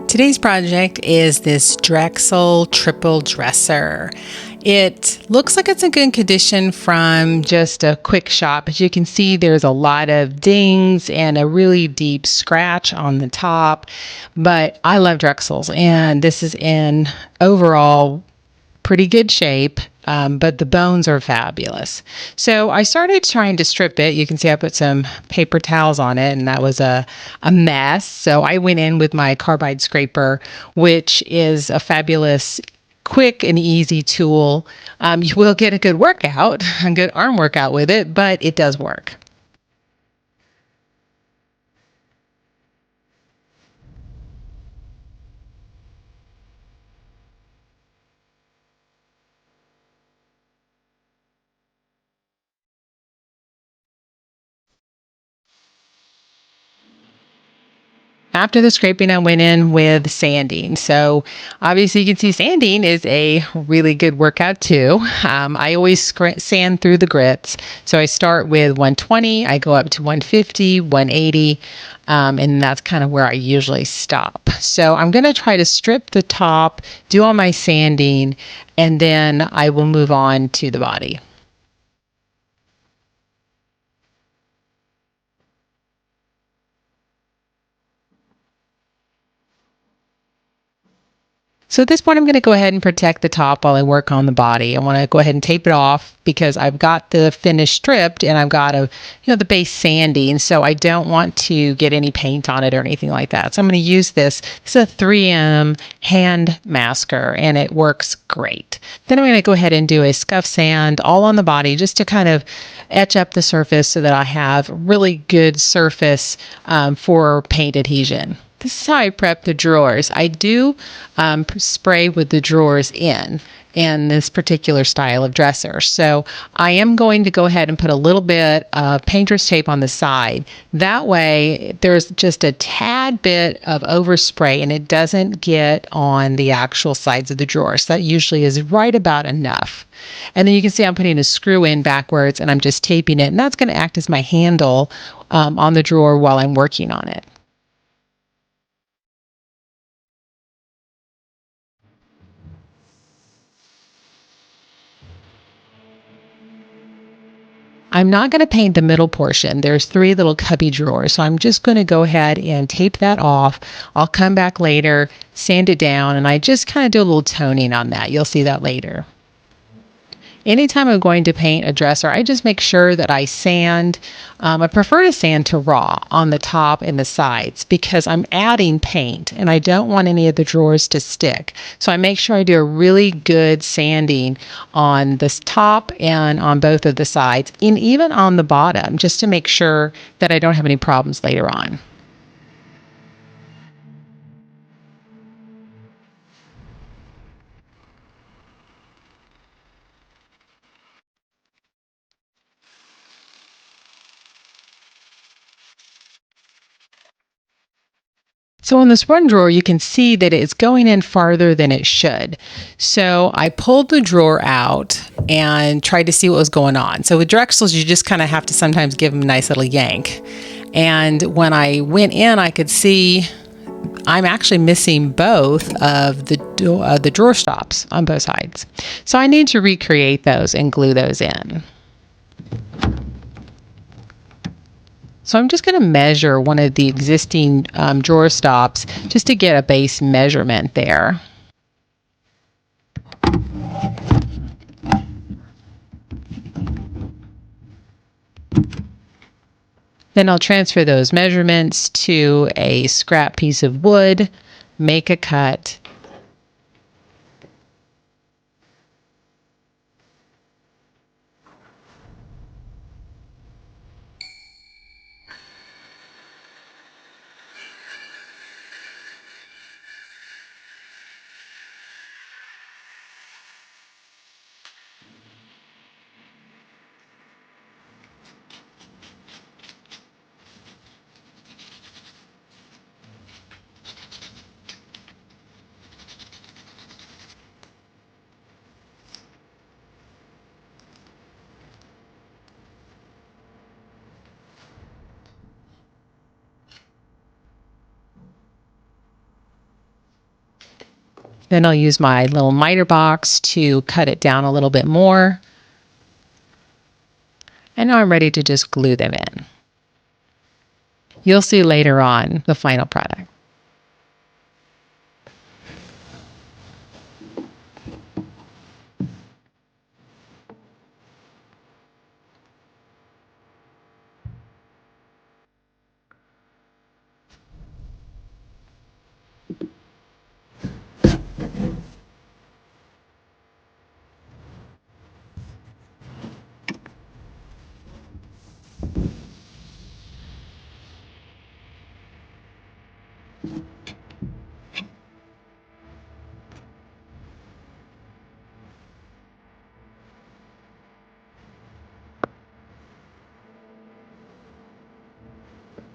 Today's project is this Drexel triple dresser. It looks like it's in good condition from just a quick shot, but you can see there's a lot of dings and a really deep scratch on the top. But I love Drexels, and this is in overall pretty good shape, but the bones are fabulous. So I started trying to strip it. You can see I put some paper towels on it, and that was a mess. So I went in with my carbide scraper, which is a fabulous quick and easy tool. You will get a good workout, a good arm workout with it, but it does work. After the scraping, I went in with sanding. So obviously you can see sanding is a really good workout too. I always sand through the grits. So I start with 120, I go up to 150, 180, and that's kind of where I usually stop. So I'm going to try to strip the top, do all my sanding, and then I will move on to the body. So at this point, I'm going to go ahead and protect the top while I work on the body. I want to go ahead and tape it off because I've got the finish stripped and I've got the base sanding. So I don't want to get any paint on it or anything like that. So I'm going to use this. This is a 3M hand masker and it works great. Then I'm going to go ahead and do a scuff sand all on the body just to kind of etch up the surface so that I have really good surface for paint adhesion. This is how I prep the drawers. I do spray with the drawers in this particular style of dresser. So I am going to go ahead and put a little bit of painter's tape on the side. That way there's just a tad bit of overspray and it doesn't get on the actual sides of the drawers. That usually is right about enough. And then you can see I'm putting a screw in backwards and I'm just taping it. And that's going to act as my handle on the drawer while I'm working on it. I'm not going to paint the middle portion. There's 3 little cubby drawers. So I'm just going to go ahead and tape that off. I'll come back later, sand it down, and I just kind of do a little toning on that. You'll see that later. Anytime I'm going to paint a dresser, I just make sure that I sand. I prefer to sand to raw on the top and the sides because I'm adding paint and I don't want any of the drawers to stick. So I make sure I do a really good sanding on this top and on both of the sides and even on the bottom just to make sure that I don't have any problems later on. So on this one drawer, you can see that it's going in farther than it should. So I pulled the drawer out and tried to see what was going on. So with Drexels, you just kind of have to sometimes give them a nice little yank. And when I went in, I could see I'm actually missing both of the drawer stops on both sides. So I need to recreate those and glue those in. So I'm just going to measure one of the existing drawer stops just to get a base measurement there. Then I'll transfer those measurements to a scrap piece of wood, make a cut, Then I'll use my little miter box to cut it down a little bit more. And now I'm ready to just glue them in. You'll see later on the final product.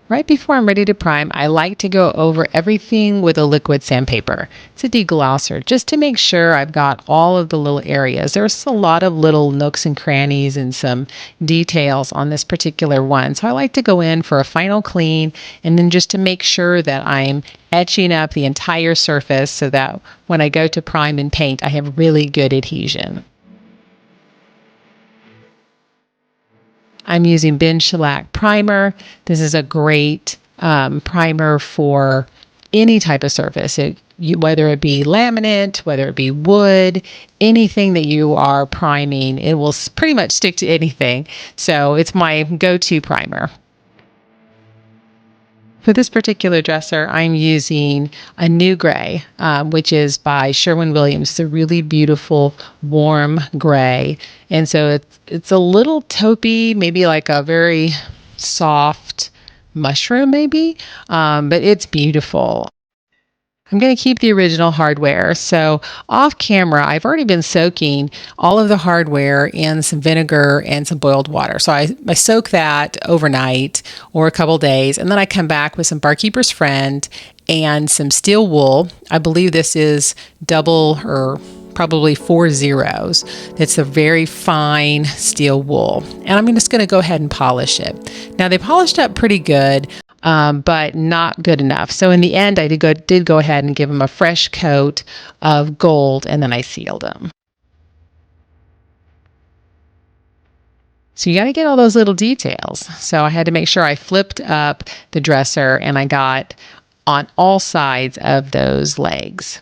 Right before I'm ready to prime, I like to go over everything with a liquid sandpaper. It's a deglosser, just to make sure I've got all of the little areas. There's a lot of little nooks and crannies and some details on this particular one. So I like to go in for a final clean and then just to make sure that I'm etching up the entire surface so that when I go to prime and paint, I have really good adhesion. I'm using Ben Shellac primer. This is a great primer for any type of surface, whether it be laminate, whether it be wood, anything that you are priming, it will pretty much stick to anything. So it's my go-to primer. For this particular dresser, I'm using Anew Gray, which is by Sherwin Williams. It's a really beautiful, warm gray. And so it's a little taupey, maybe like a very soft mushroom maybe, but it's beautiful. I'm going to keep the original hardware. So off camera, I've already been soaking all of the hardware in some vinegar and some boiled water. So I soak that overnight or a couple days, and then I come back with some Barkeeper's Friend and some steel wool. I believe this is double or probably 4 zeros. It's a very fine steel wool. And I'm just going to go ahead and polish it. Now they polished up pretty good, but not good enough. So in the end, I did go ahead and give them a fresh coat of gold, and then I sealed them. So you got to get all those little details. So I had to make sure I flipped up the dresser and I got on all sides of those legs.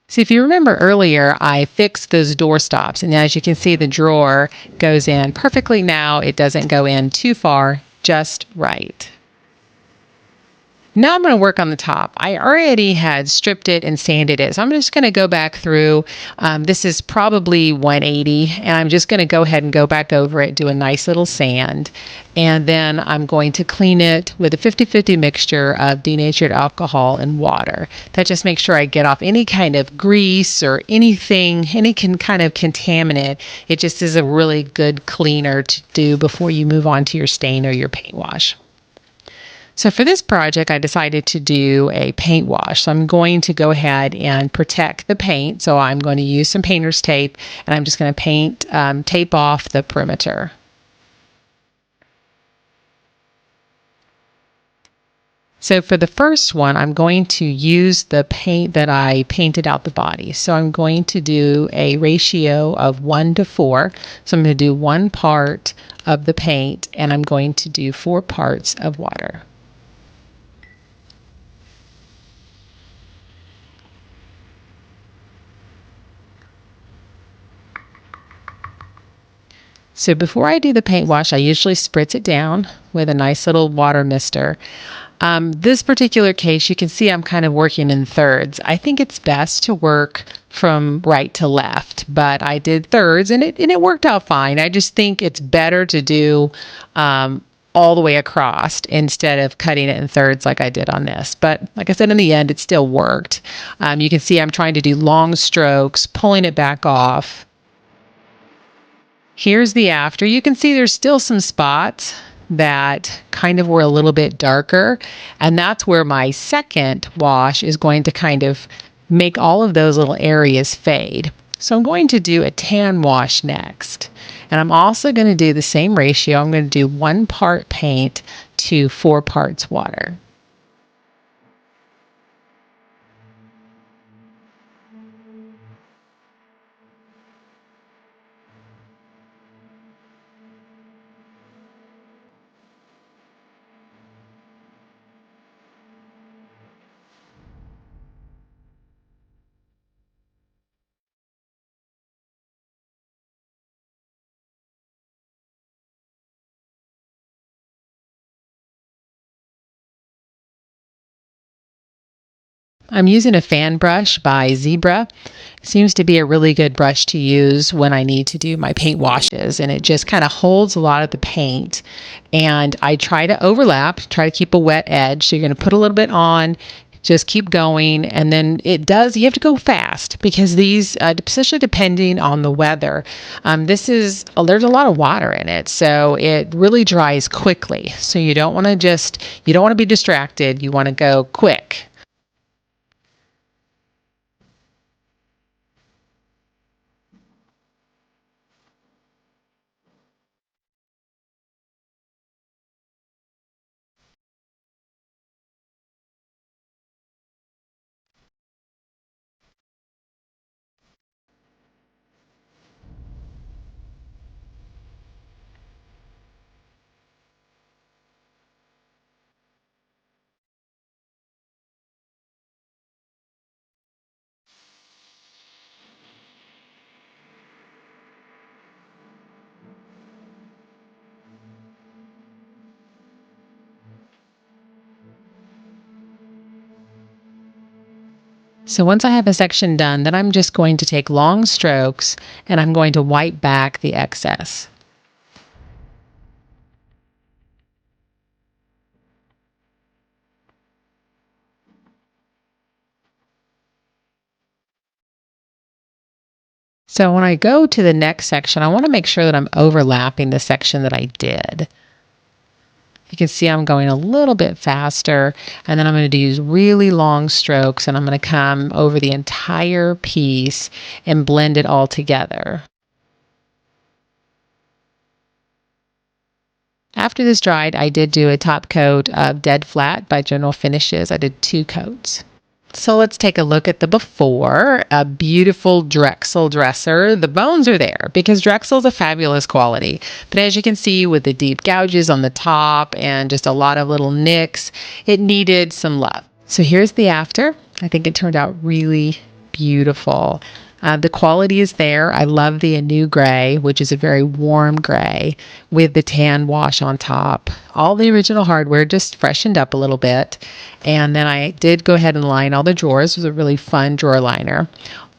So if you remember earlier, I fixed those door stops, and as you can see, the drawer goes in perfectly now. It doesn't go in too far, just right. Now I'm going to work on the top. I already had stripped it and sanded it, so I'm just going to go back through. This is probably 180, and I'm just going to go ahead and go back over it, do a nice little sand, and then I'm going to clean it with a 50-50 mixture of denatured alcohol and water. That just makes sure I get off any kind of grease or anything, any kind of contaminant. It just is a really good cleaner to do before you move on to your stain or your paint wash. So for this project, I decided to do a paint wash. So I'm going to go ahead and protect the paint. So I'm going to use some painter's tape, and I'm just going to tape off the perimeter. So for the first one, I'm going to use the paint that I painted out the body. So I'm going to do a ratio of 1 to 4. So I'm going to do 1 part of the paint, and I'm going to do 4 parts of water. So before I do the paint wash, I usually spritz it down with a nice little water mister. This particular case, you can see I'm kind of working in thirds. I think it's best to work from right to left, but I did thirds and it worked out fine. I just think it's better to do all the way across instead of cutting it in thirds like I did on this. But like I said, in the end, it still worked. You can see I'm trying to do long strokes, pulling it back off. Here's the after. You can see there's still some spots. that kind of were a little bit darker. And that's where my second wash is going to kind of make all of those little areas fade. So I'm going to do a tan wash next. And I'm also going to do the same ratio. I'm going to do 1 part paint to 4 parts water. I'm using a fan brush by Zebra. It seems to be a really good brush to use when I need to do my paint washes, and it just kind of holds a lot of the paint. And I try to overlap, try to keep a wet edge. So you're going to put a little bit on, just keep going, and then you have to go fast because these, especially depending on the weather, there's a lot of water in it, so it really dries quickly. So you don't want to be distracted. You want to go quick. So once I have a section done, then I'm just going to take long strokes and I'm going to wipe back the excess. So when I go to the next section, I want to make sure that I'm overlapping the section that I did. You can see I'm going a little bit faster, and then I'm going to use really long strokes, and I'm going to come over the entire piece and blend it all together. After this dried, I did do a top coat of Dead Flat by General Finishes. I did 2 coats. So let's take a look at the before. A beautiful Drexel dresser. The bones are there because Drexel's a fabulous quality. But as you can see, with the deep gouges on the top and just a lot of little nicks, it needed some love. So here's the after. I think it turned out really beautiful. The quality is there. I love the Anew Gray, which is a very warm gray with the tan wash on top. All the original hardware, just freshened up a little bit. And then I did go ahead and line all the drawers with a really fun drawer liner.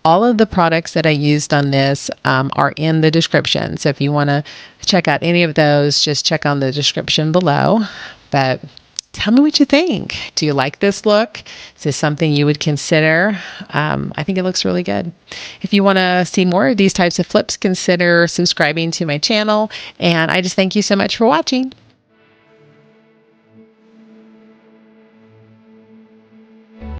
All of the products that I used on this are in the description. So if you want to check out any of those, just check on the description below. But tell me what you think. Do you like this look? Is this something you would consider? I think it looks really good. If you want to see more of these types of flips, consider subscribing to my channel. And I just thank you so much for watching.